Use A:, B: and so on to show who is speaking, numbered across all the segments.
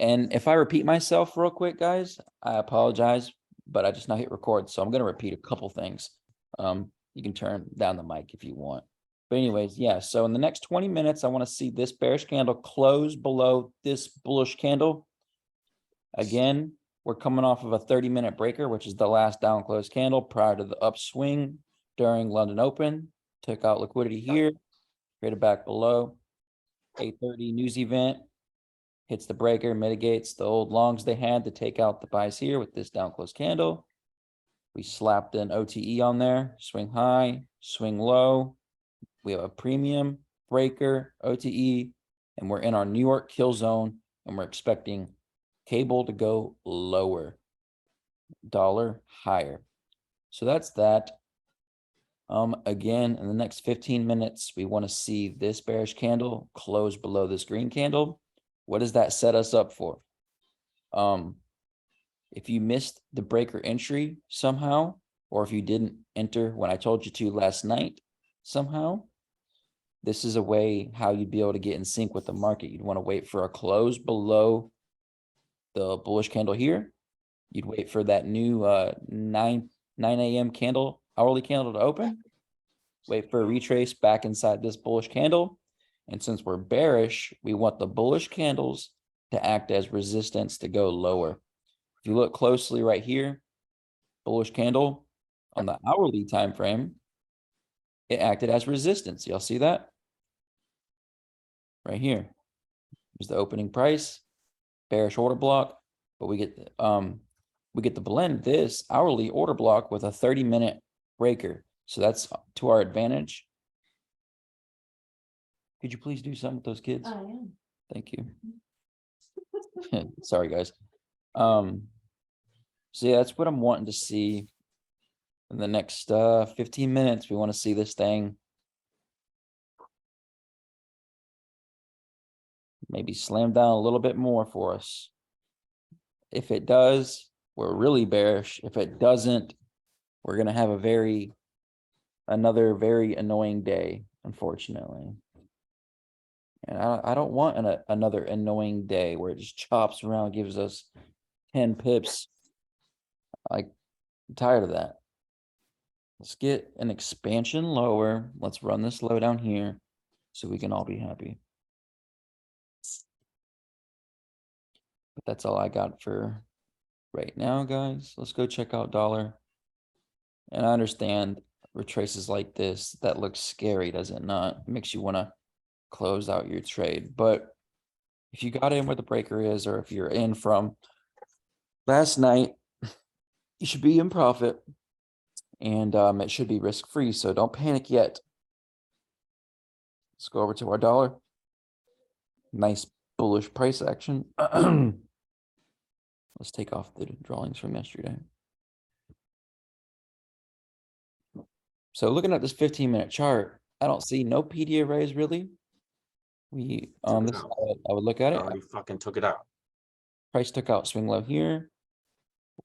A: And if I repeat myself real quick, guys, I apologize, but I just now hit record. So I'm going to repeat a couple things. You can turn down the mic if you want. But anyways, yeah. So in the next 20 minutes, I want to see this bearish candle close below this bullish candle. Again, we're coming off of a 30-minute breaker, which is the last down close candle prior to the upswing during London Open. Took out liquidity here, traded back below. 8:30 news event. Hits the breaker, mitigates the old longs they had to take out the buys here with this down close candle. We slapped an OTE on there, swing high, swing low. We have a premium, breaker, OTE, and we're in our New York kill zone, and we're expecting cable to go lower, dollar higher. So that's that. Again, in the next 15 minutes, we want to see this bearish candle close below this green candle. What does that set us up for? If you missed the breaker entry somehow, or if you didn't enter when I told you to last night somehow, this is a way how you'd be able to get in sync with the market. You'd want to wait for a close below the bullish candle here. You'd wait for that new 9 a.m. candle, hourly candle to open. Wait for a retrace back inside this bullish candle. And since we're bearish, we want the bullish candles to act as resistance to go lower. If you look closely right here, bullish candle on the hourly time frame, it acted as resistance. Y'all see that? Right here. Here's the opening price, bearish order block, but we get to blend this hourly order block with a 30-minute breaker. So that's to our advantage. Could you please do something with those kids?
B: I am.
A: Thank you. Sorry, guys. So yeah, that's what I'm wanting to see in the next 15 minutes. We want to see this thing maybe slam down a little bit more for us. If it does, we're really bearish. If it doesn't, we're going to have another very annoying day, unfortunately. And I don't want another annoying day where it just chops around, gives us 10 pips. I'm tired of that. Let's get an expansion lower. Let's run this low down here so we can all be happy. But that's all I got for right now, guys. Let's go check out dollar. And I understand retraces like this, that looks scary, does it not? It makes you want to close out your trade. But if you got in where the breaker is, or if you're in from last night, you should be in profit. And it should be risk-free, so don't panic yet. Let's go over to our dollar. Nice bullish price action. Let's take off the drawings from yesterday. So looking at this 15-minute chart, I don't see no PD arrays really. This is how I would look at it.
C: Already fucking took it out.
A: Price took out swing low here.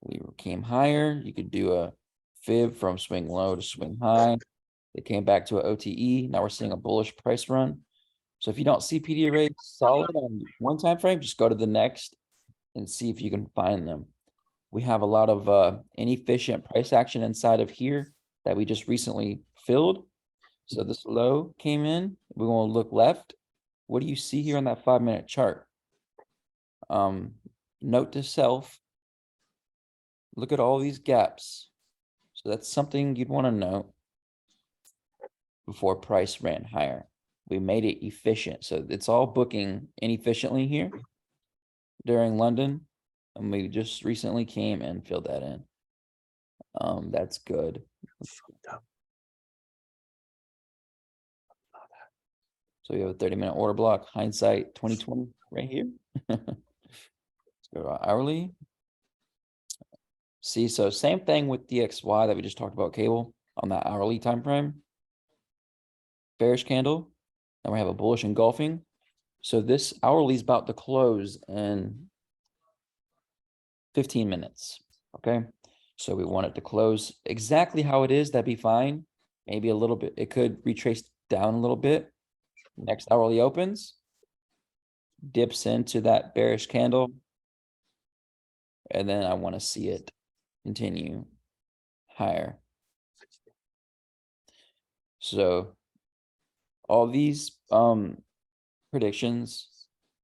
A: We came higher. You could do a fib from swing low to swing high. It came back to an OTE. Now we're seeing a bullish price run. So if you don't see PD arrays solid on one time frame, just go to the next and see if you can find them. We have a lot of inefficient price action inside of here that we just recently filled. So this low came in. We're going to look left. What do you see here on that 5-minute chart? Note to self, look at all these gaps. So that's something you'd want to know before price ran higher. We made it efficient. So it's all booking inefficiently here during London. And we just recently came and filled that in. That's good. So we have a 30-minute order block, hindsight 2020 right here. Let's go to our hourly. See, so same thing with DXY that we just talked about cable on that hourly time frame. Bearish candle. Then we have a bullish engulfing. So this hourly is about to close in 15 minutes. Okay. So we want it to close exactly how it is. That'd be fine. Maybe a little bit. It could retrace down a little bit. Next hourly opens. Dips into that bearish candle. and then I want to see it continue higher. So all these predictions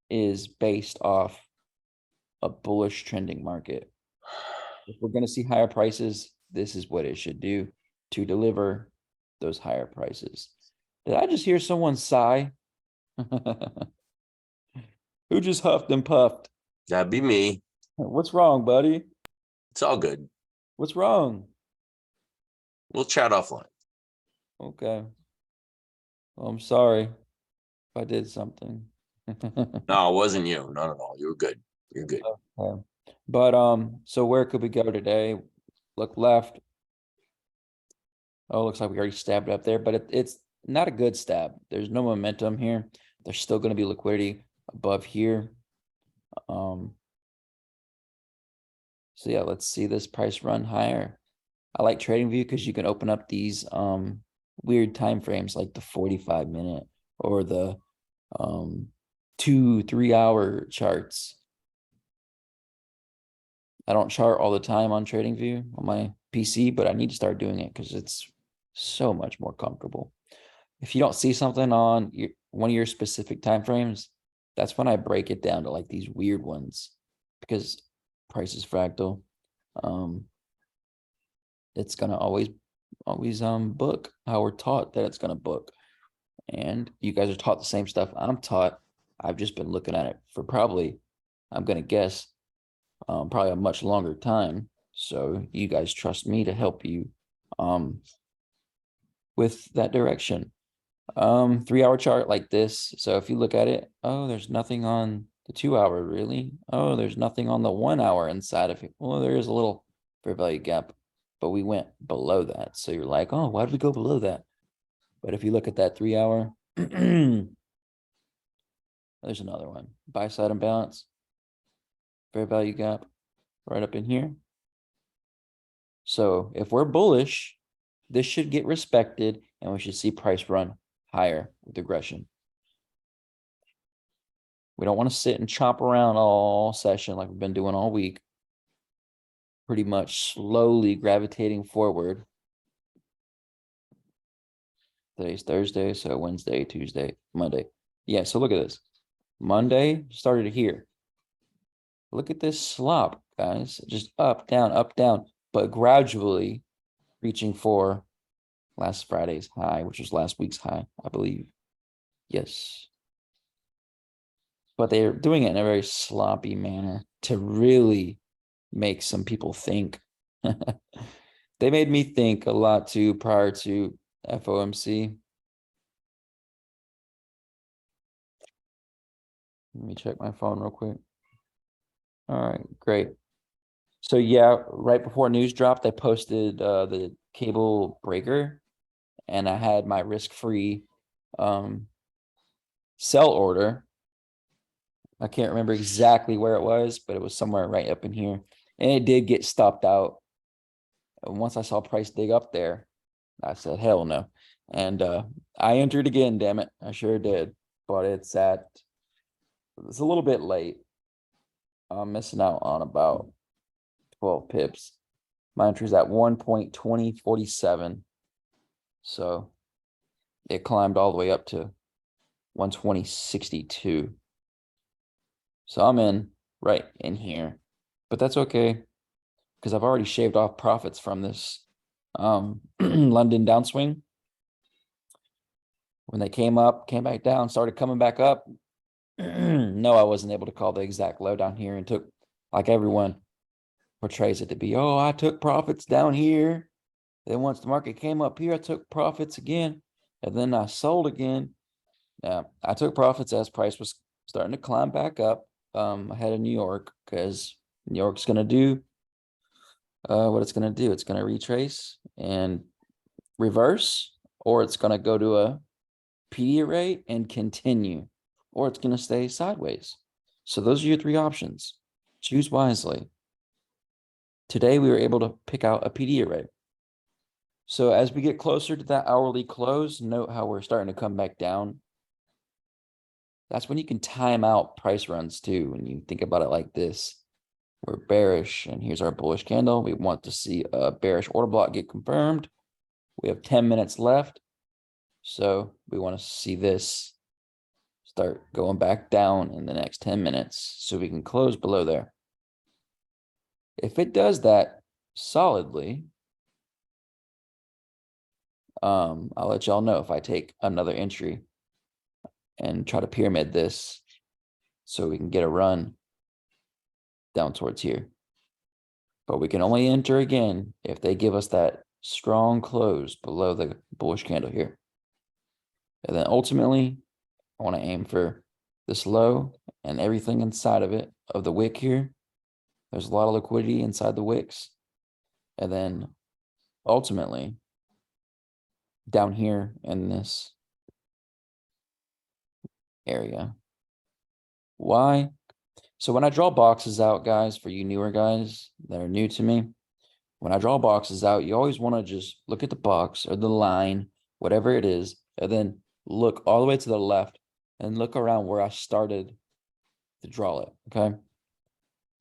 A: is based off a bullish trending market. If we're going to see higher prices, this is what it should do to deliver those higher prices. Did I just hear someone sigh? Who just huffed and puffed?
B: That'd be me.
A: What's wrong, buddy?
B: It's all good.
A: What's wrong?
B: We'll chat offline.
A: Okay. Well, I'm sorry if I did something.
B: No, it wasn't you. Not at all. You were good. You're good.
A: Okay. But so where could we go today? Look left. Oh, looks like we already stabbed up there, but it's not a good stab. There's no momentum here. There's still going to be liquidity above here. So yeah, let's see this price run higher. I like TradingView because you can open up these weird time frames like the 45-minute or the 2-3 hour charts. I don't chart all the time on TradingView on my PC, but I need to start doing it because it's so much more comfortable. If you don't see something on one of your specific time frames, that's when I break it down to like these weird ones because price is fractal. It's gonna always book how we're taught that it's gonna book. And you guys are taught the same stuff I'm taught. I've just been looking at it for probably, I'm gonna guess, probably a much longer time. So you guys trust me to help you with that direction. 3 hour chart like this. So if you look at it, oh, there's nothing on the 2 hour really. Oh, there's nothing on the 1 hour inside of it. Well, there is a little fair value gap, but we went below that. So you're like, oh, why did we go below that? But if you look at that 3 hour, there's another one. Buy side imbalance, fair value gap right up in here. So if we're bullish, this should get respected and we should see price run higher with aggression. We don't want to sit and chop around all session like we've been doing all week. Pretty much slowly gravitating forward. Today's Thursday, so Wednesday, Tuesday, Monday. Yeah, so look at this. Monday started here. Look at this slop, guys. Just up, down, but gradually reaching for last Friday's high, which was last week's high, I believe. Yes. But they're doing it in a very sloppy manner to really make some people think. They made me think a lot too prior to FOMC. Let me check my phone real quick. All right, great. So yeah, right before news dropped, I posted the cable breaker and I had my risk-free sell order. I can't remember exactly where it was, but it was somewhere right up in here. And it did get stopped out. And once I saw price dig up there, I said, hell no. And I entered again, damn it. I sure did. But it's a little bit late. I'm missing out on about 12 pips. My entry's at 1.2047. So it climbed all the way up to 120.62. So I'm in right in here, but that's okay because I've already shaved off profits from this London downswing. When they came up, came back down, started coming back up. No, I wasn't able to call the exact low down here and took, like everyone portrays it to be, oh, I took profits down here. Then once the market came up here, I took profits again. And then I sold again. I took profits as price was starting to climb back up ahead of New York because New York's going to do what it's going to do. It's going to retrace and reverse, or it's going to go to a PD rate and continue, or it's going to stay sideways. So those are your three options. Choose wisely. Today, we were able to pick out a PD array. So as we get closer to that hourly close, note how we're starting to come back down. That's when you can time out price runs too, when you think about it like this. We're bearish, and here's our bullish candle. We want to see a bearish order block get confirmed. We have 10 minutes left. So we want to see this start going back down in the next 10 minutes so we can close below there. If it does that solidly, I'll let y'all know if I take another entry and try to pyramid this so we can get a run down towards here. But we can only enter again if they give us that strong close below the bullish candle here. And then ultimately, I want to aim for this low and everything inside of it, of the wick here. There's a lot of liquidity inside the wicks. And then ultimately, down here in this area. Why? So when I draw boxes out, guys, for you newer guys that are new to me, when I draw boxes out, you always want to just look at the box or the line, whatever it is, and then look all the way to the left and look around where I started to draw it, okay?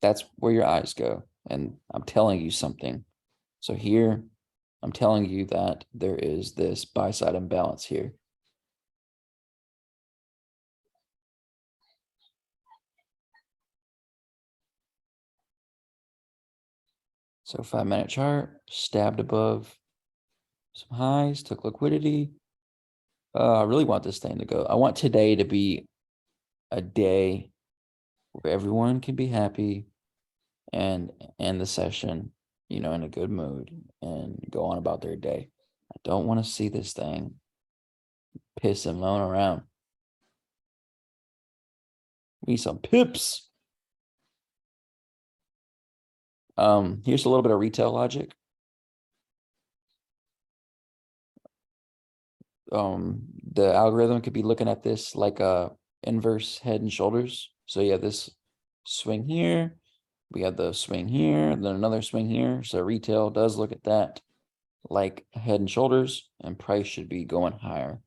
A: That's where your eyes go, and I'm telling you something. So here, I'm telling you that there is this buy-side imbalance here. So 5-minute chart, stabbed above some highs, took liquidity. I really want this thing to go. I want today to be a day where everyone can be happy and end the session, you know, in a good mood and go on about their day. I don't want to see this thing piss and moan around. We need some pips. Here's a little bit of retail logic. The algorithm could be looking at this like a inverse head and shoulders. So you have this swing here, we have the swing here, then another swing here. So retail does look at that like head and shoulders, and price should be going higher.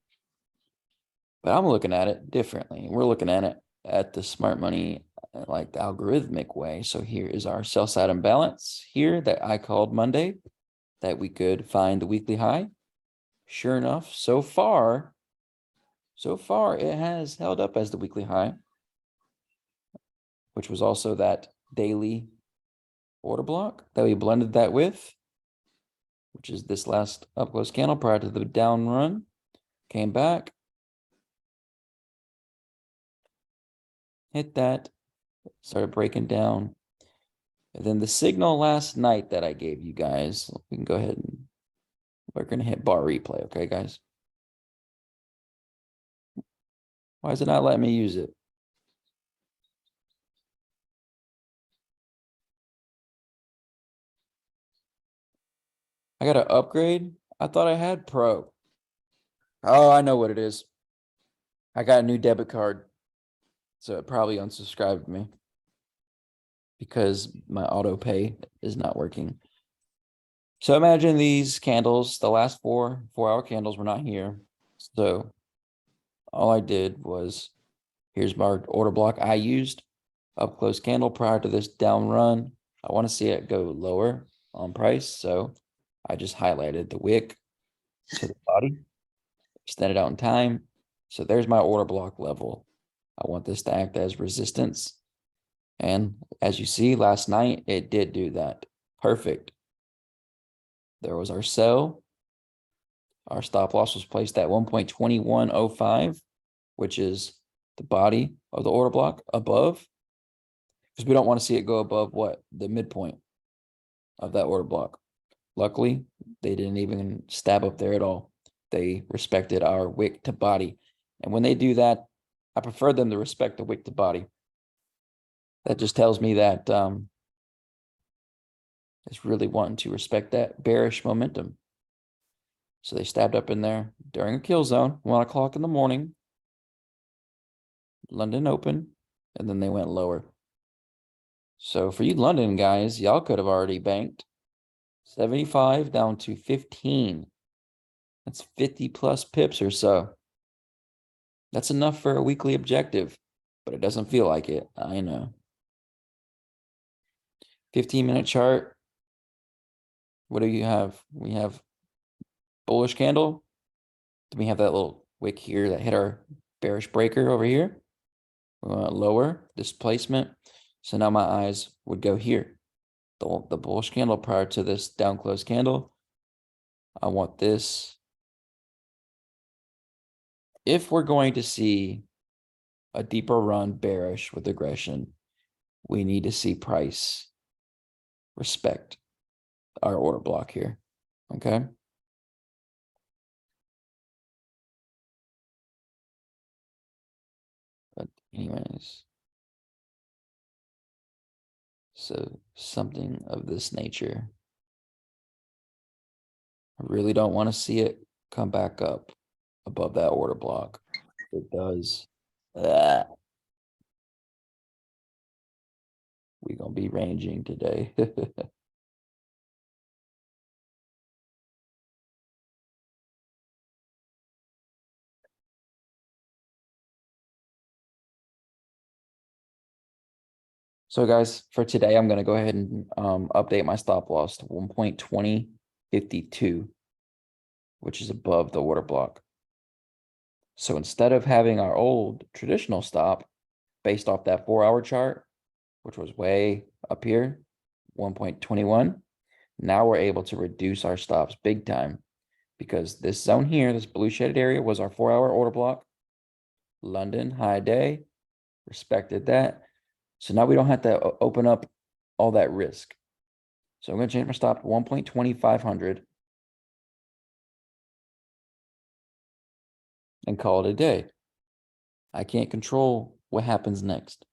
A: But I'm looking at it differently. We're looking at it at the smart money, like the algorithmic way. So here is our sell side imbalance here that I called Monday, that we could find the weekly high. Sure enough, so far it has held up as the weekly high, which was also that daily order block that we blended that with, which is this last up close candle prior to the down run. Came back, hit that, started breaking down. And then the signal last night that I gave you guys, we can go ahead and we're going to hit bar replay. Okay, guys. Why is it not letting me use it? I got to upgrade. I thought I had pro. Oh, I know what it is. I got a new debit card. So it probably unsubscribed me because my auto pay is not working. So imagine these candles, the last 4-hour candles were not here. So all I did was, here's my order block I used, up close candle prior to this down run. I want to see it go lower on price. So I just highlighted the wick to the body, extended out in time. So there's my order block level. I want this to act as resistance. And as you see last night, it did do that. Perfect. There was our sell. Our stop loss was placed at 1.2105, which is the body of the order block above, because we don't want to see it go above what? The midpoint of that order block. Luckily, they didn't even stab up there at all. They respected our wick to body. And when they do that, I prefer them to respect the wick to body. That just tells me that it's really wanting to respect that bearish momentum. So they stabbed up in there during a kill zone, 1 o'clock in the morning. London open, and then they went lower. So for you London guys, y'all could have already banked 75 down to 15. That's 50 plus pips or so. That's enough for a weekly objective, but it doesn't feel like it. I know. 15-minute chart. What do you have? We have bullish candle. Then we have that little wick here that hit our bearish breaker over here. We want lower displacement. So now my eyes would go here. The bullish candle prior to this down close candle. I want this. If we're going to see a deeper run bearish with aggression, we need to see price respect our order block here. Okay. But anyways, so something of this nature. I really don't want to see it come back up above that order block. If it does, we're gonna be ranging today. So guys, for today, I'm going to go ahead and update my stop loss to 1.2052, which is above the order block. So instead of having our old traditional stop based off that 4-hour chart, which was way up here, 1.21, now we're able to reduce our stops big time because this zone here, this blue shaded area was our 4-hour order block. London high day, respected that. So now we don't have to open up all that risk. So I'm going to change my stop to 1.2500 and call it a day. I can't control what happens next.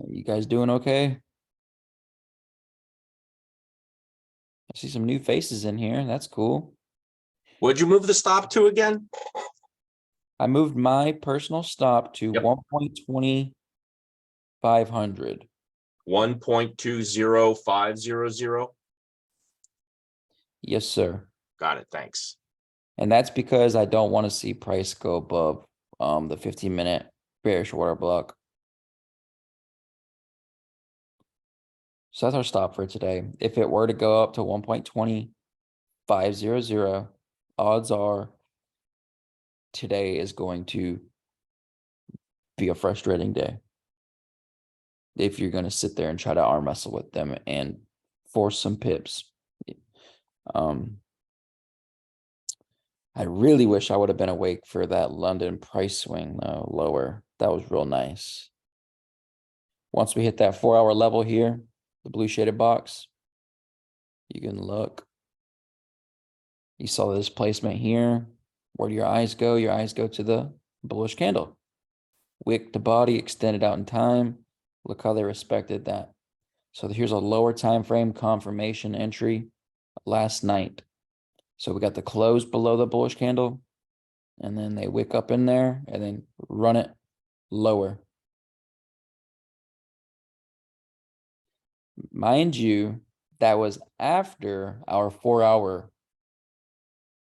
A: You guys doing okay? I see some new faces in here. That's cool.
B: What'd you move the stop to again?
A: I moved my personal stop to 1.2500.
B: 1.20500.
A: Yes, sir.
B: Got it. Thanks.
A: And that's because I don't want to see price go above the 15-minute bearish order block. So that's our stop for today. If it were to go up to 1.20500, odds are today is going to be a frustrating day. If you're going to sit there and try to arm wrestle with them and force some pips. I really wish I would have been awake for that London price swing though, lower. That was real nice. Once we hit that 4-hour level here, the blue shaded box, you can look. You saw this placement here. Where do your eyes go? Your eyes go to the bullish candle. Wick to body extended out in time. Look how they respected that. So here's a lower time frame confirmation entry last night. So we got the close below the bullish candle, and then they wick up in there and then run it lower. Mind you, that was after our 4-hour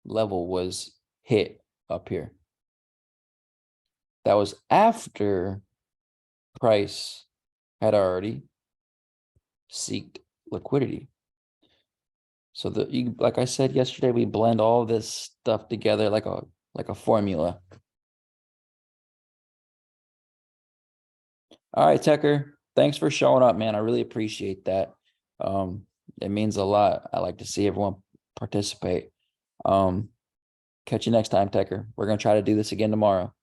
A: level was hit up here. That was after price had already seeked liquidity. So like I said yesterday, we blend all this stuff together like a formula. All right, Tucker. Thanks for showing up, man. I really appreciate that. It means a lot. I like to see everyone participate. Catch you next time, Tucker. We're gonna try to do this again tomorrow.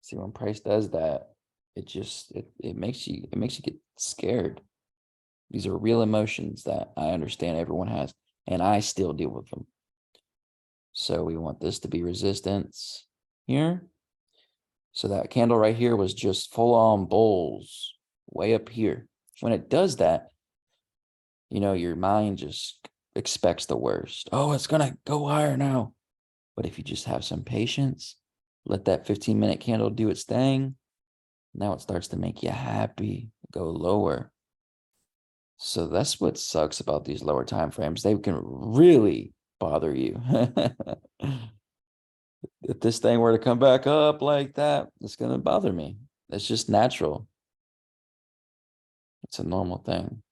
A: See, when price does that, it makes you get scared. These are real emotions that I understand everyone has, and I still deal with them. So we want this to be resistance here. So that candle right here was just full on bulls way up here. When it does that, you know, your mind just expects the worst. Oh, it's gonna go higher now. But if you just have some patience, let that 15-minute candle do its thing, now it starts to make you happy, go lower. So that's what sucks about these lower time frames. They can really bother you. If this thing were to come back up like that, it's going to bother me. It's just natural. It's a normal thing.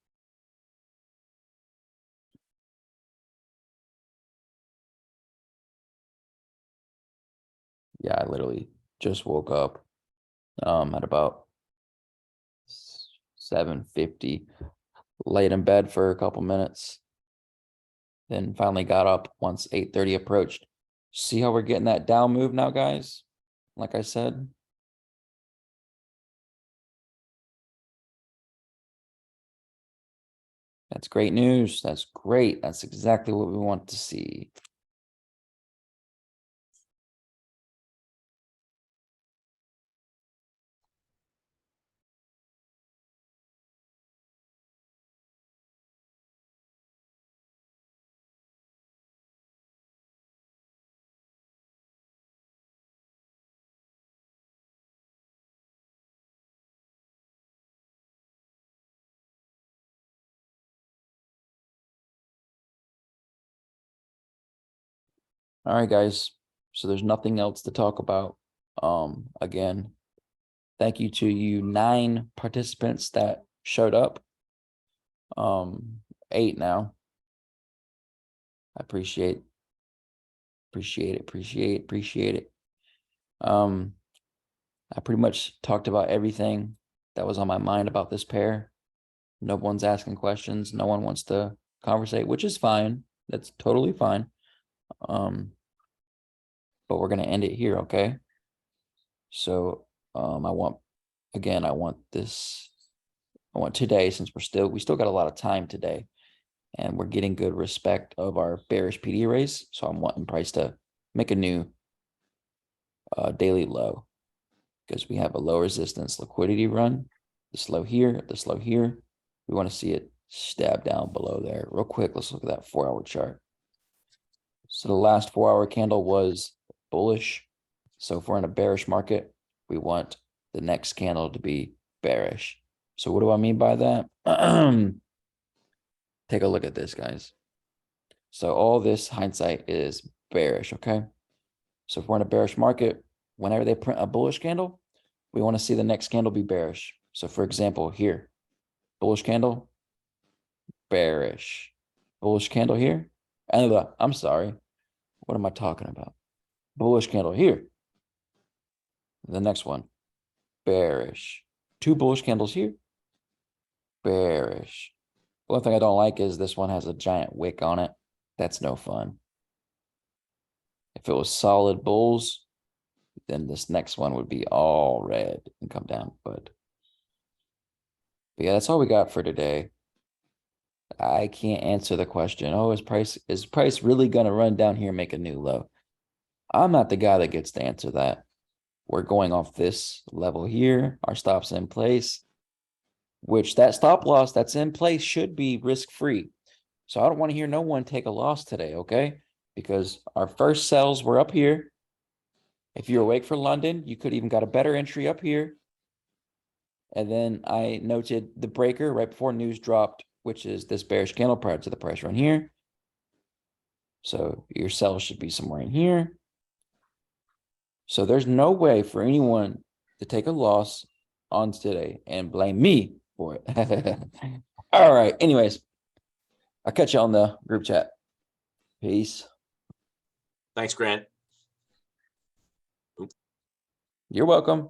A: Yeah, I literally just woke up at about 7:50, laid in bed for a couple minutes, then finally got up once 8:30 approached. See how we're getting that down move now, guys? Like I said. That's great news. That's great. That's exactly what we want to see. All right, guys. So there's nothing else to talk about. Again, thank you to you 9 participants that showed up. 8 now. I appreciate it. I pretty much talked about everything that was on my mind about this pair. No one's asking questions. No one wants to conversate, which is fine. That's totally fine. But we're gonna end it here, okay? So I want today, since we still got a lot of time today, and we're getting good respect of our bearish PD race. So I'm wanting price to make a new daily low, because we have a low resistance liquidity run. This low here, this low here. We want to see it stab down below there. Real quick, let's look at that 4-hour chart. So the last 4-hour candle was bullish. So if we're in a bearish market, we want the next candle to be bearish. So what do I mean by that? Take a look at this, guys. So all this hindsight is bearish, okay? So if we're in a bearish market, whenever they print a bullish candle, we want to see the next candle be bearish. So for example, here, bullish candle, bearish. Bullish candle here. And I'm sorry. What am I talking about? Bullish candle here. The next one, bearish. 2 bullish candles here, bearish. One thing I don't like is this one has a giant wick on it. That's no fun. If it was solid bulls, then this next one would be all red and come down. But yeah, that's all we got for today. I can't answer the question. Oh, is price really gonna run down here and make a new low? I'm not the guy that gets to answer that. We're going off this level here. Our stop's in place, which that stop loss that's in place should be risk-free. So I don't want to hear no one take a loss today, okay? Because our first sells were up here. If you're awake for London, you could even got a better entry up here. And then I noted the breaker right before news dropped, which is this bearish candle prior to the price run here. So your sell should be somewhere in here. So there's no way for anyone to take a loss on today and blame me for it. All right. Anyways, I'll catch you on the group chat. Peace.
B: Thanks, Grant.
A: You're welcome.